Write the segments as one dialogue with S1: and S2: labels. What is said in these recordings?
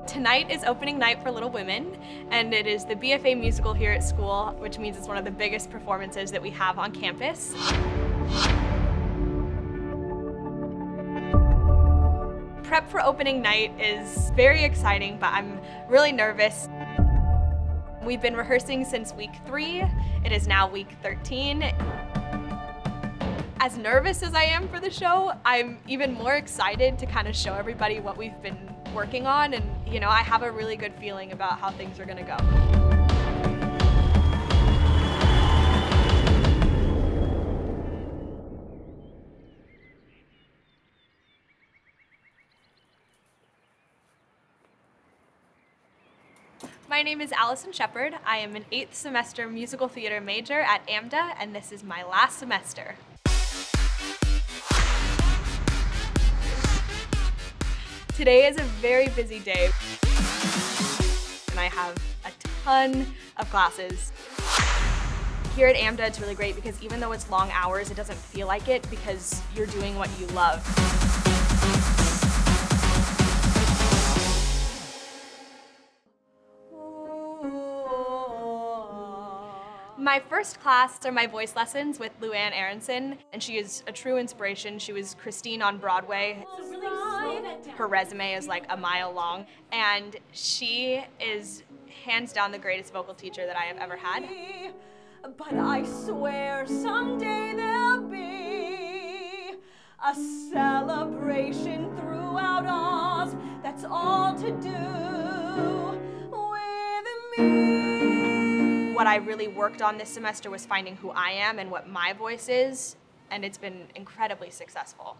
S1: Tonight is opening night for Little Women, and it is the BFA musical here at school, which means it's one of the biggest performances that we have on campus. Prep for opening night is very exciting, but I'm really nervous. We've been rehearsing since week 3. It is now week 13. As nervous as I am for the show, I'm even more excited to kind of show everybody what we've been working on, and I have a really good feeling about how things are gonna go. My name is Allison Shepard. I am an 8th semester musical theater major at AMDA, and this is my last semester. Today is a very busy day, and I have a ton of classes. Here at AMDA, it's really great because even though it's long hours, it doesn't feel like it because you're doing what you love. My first class are my voice lessons with Luann Aronson, and she is a true inspiration. She was Christine on Broadway. Her resume is like a mile long, and she is hands down the greatest vocal teacher that I have ever had.
S2: But I swear someday there'll be a celebration throughout Oz. That's all to do with me.
S1: What I really worked on this semester was finding who I am and what my voice is, and it's been incredibly successful.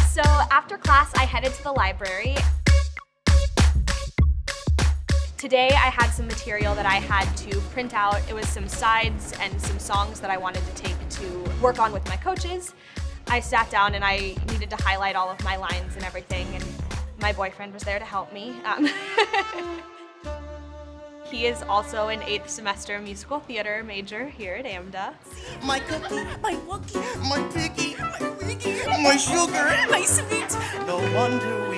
S1: So after class, I headed to the library. Today, I had some material that I had to print out. It was some sides and some songs that I wanted to take to work on with my coaches. I sat down and I needed to highlight all of my lines and everything, and my boyfriend was there to help me. He is also an 8th semester musical theater major here at AMDA.
S3: My cookie, my wookie, my piggy, my wiggy, my sugar, my sweet. No wonder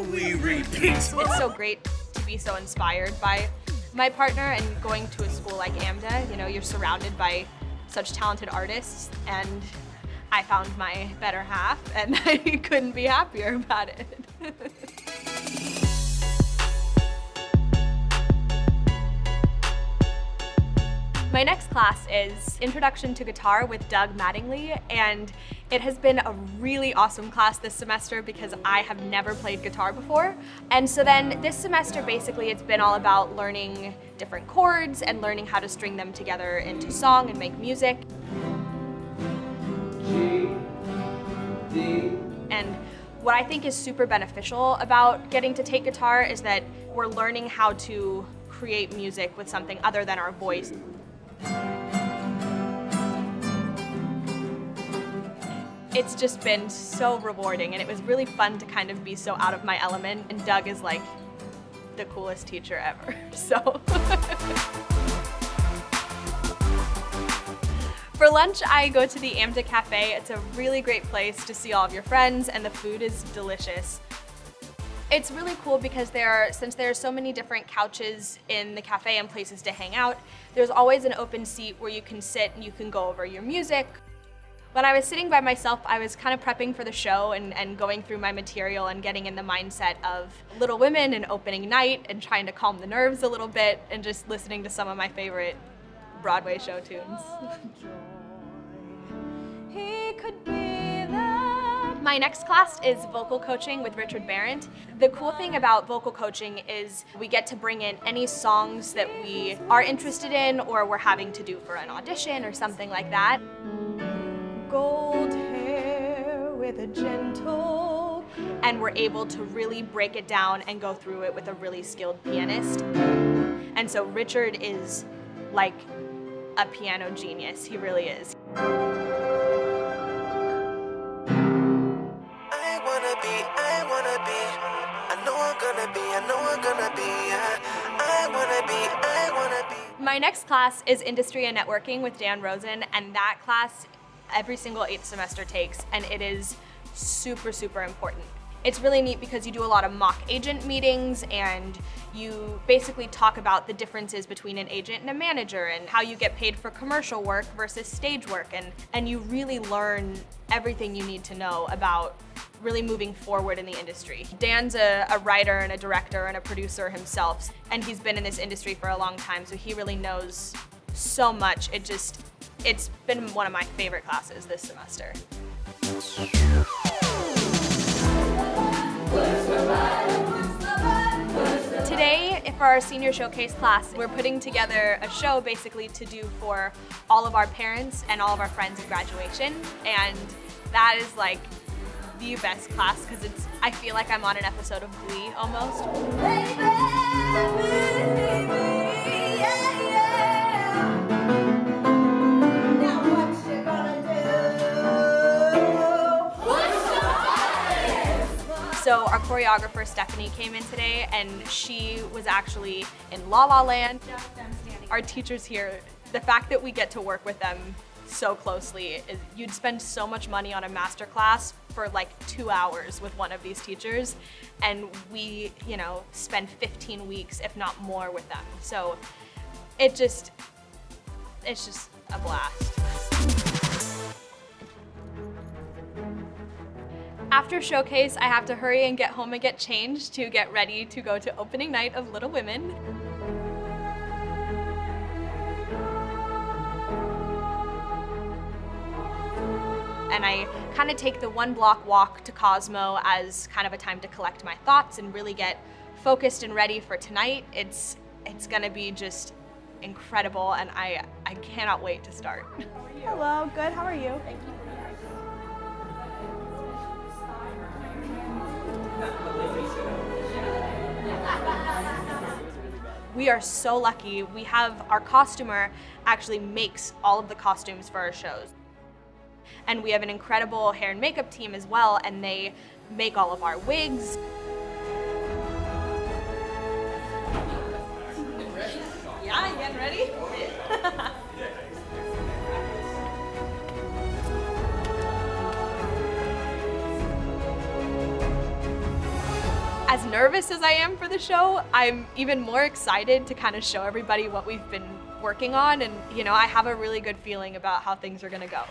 S3: we repeat.
S1: It's so great to be so inspired by my partner, and going to a school like AMDA, you're surrounded by such talented artists, and I found my better half, and I couldn't be happier about it. My next class is Introduction to Guitar with Doug Mattingly, and it has been a really awesome class this semester because I have never played guitar before. And so then this semester, basically, it's been all about learning different chords and learning how to string them together into song and make music.
S4: G, D.
S1: And what I think is super beneficial about getting to take guitar is that we're learning how to create music with something other than our voice. It's just been so rewarding, and it was really fun to kind of be so out of my element, and Doug is like the coolest teacher ever, so. For lunch, I go to the AMDA Cafe. It's a really great place to see all of your friends, and the food is delicious. It's really cool because since there are so many different couches in the cafe and places to hang out, there's always an open seat where you can sit and you can go over your music. When I was sitting by myself, I was kind of prepping for the show and going through my material and getting in the mindset of Little Women and opening night and trying to calm the nerves a little bit and just listening to some of my favorite Broadway show tunes.
S2: He could be
S1: My next class is vocal coaching with Richard Berent. The cool thing about vocal coaching is we get to bring in any songs that we are interested in or we're having to do for an audition or something like that.
S2: gold hair with a gentle.
S1: And we're able to really break it down and go through it with a really skilled pianist. And so Richard is like a piano genius. He really is. My next class is Industry and Networking with Dan Rosen, and that class every single 8th semester takes, and it is super, super important. It's really neat because you do a lot of mock agent meetings and you basically talk about the differences between an agent and a manager and how you get paid for commercial work versus stage work, and you really learn everything you need to know about really moving forward in the industry. Dan's a writer and a director and a producer himself, and he's been in this industry for a long time, so he really knows so much. It's been one of my favorite classes this semester. Today, for our senior showcase class, we're putting together a show basically to do for all of our parents and all of our friends at graduation, and that is like the best class because I feel like I'm on an episode of Glee almost. So our choreographer Stephanie came in today and she was actually in La La Land. Our teachers here, the fact that we get to work with them so closely, you'd spend so much money on a master class for like 2 hours with one of these teachers, and we, you know, spend 15 weeks, if not more, with them. So it's just a blast. After showcase, I have to hurry and get home and get changed to get ready to go to opening night of Little Women. And I kind of take the 1 block walk to Cosmo as kind of a time to collect my thoughts and really get focused and ready for tonight. It's gonna be just incredible, and I cannot wait to start.
S2: Hello, good, how are you?
S1: Thank you. We are so lucky. We have our costumer actually makes all of the costumes for our shows. And we have an incredible hair and makeup team as well, and they make all of our wigs. Yeah, you getting ready? As nervous as I am for the show, I'm even more excited to kind of show everybody what we've been working on, and you know, I have a really good feeling about how things are gonna go.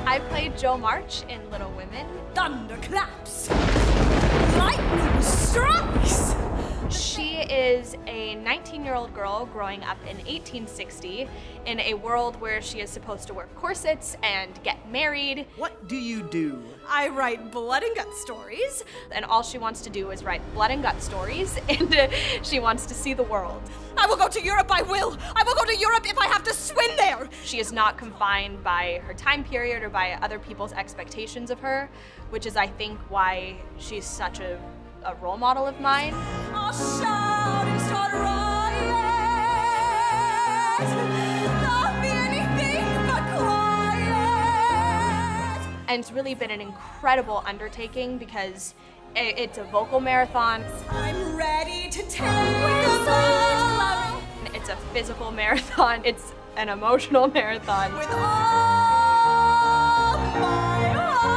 S1: I played Jo March in Little Women.
S2: Thunder claps, lightning strikes.
S1: She is a 19-year-old girl growing up in 1860 in a world where she is supposed to wear corsets and get married.
S3: What do you do?
S2: I write blood and gut stories.
S1: And all she wants to do is write blood and gut stories, and she wants to see the world.
S2: I will go to Europe, I will. I will go to Europe if I have to swim there.
S1: She is not confined by her time period or by other people's expectations of her, which is, I think, why she's such a role model of mine.
S2: I'll shout and start riots. Not be anything but quiet.
S1: And it's really been an incredible undertaking because it's a vocal marathon.
S2: I'm ready to take a bow.
S1: It's a physical marathon. It's an emotional marathon.
S2: With all my heart.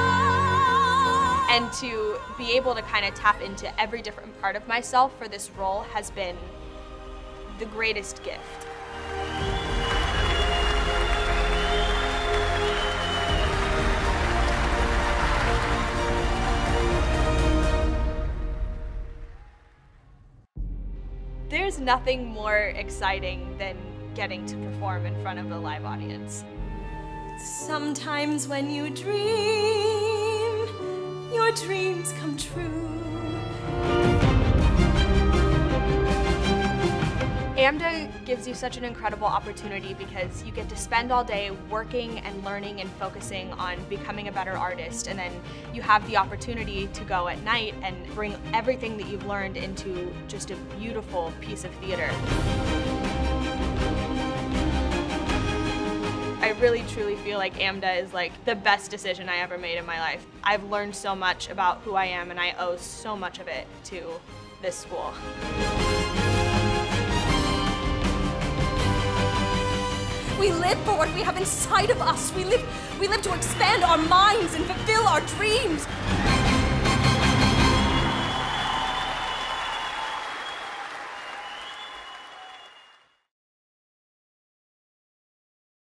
S1: And to be able to kind of tap into every different part of myself for this role has been the greatest gift. There's nothing more exciting than getting to perform in front of a live audience.
S2: Sometimes when you dream, your dreams come true.
S1: AMDA gives you such an incredible opportunity because you get to spend all day working and learning and focusing on becoming a better artist, and then you have the opportunity to go at night and bring everything that you've learned into just a beautiful piece of theater. I really truly feel like AMDA is like the best decision I ever made in my life. I've learned so much about who I am, and I owe so much of it to this school.
S2: We live for what we have inside of us. We live to expand our minds and fulfill our dreams.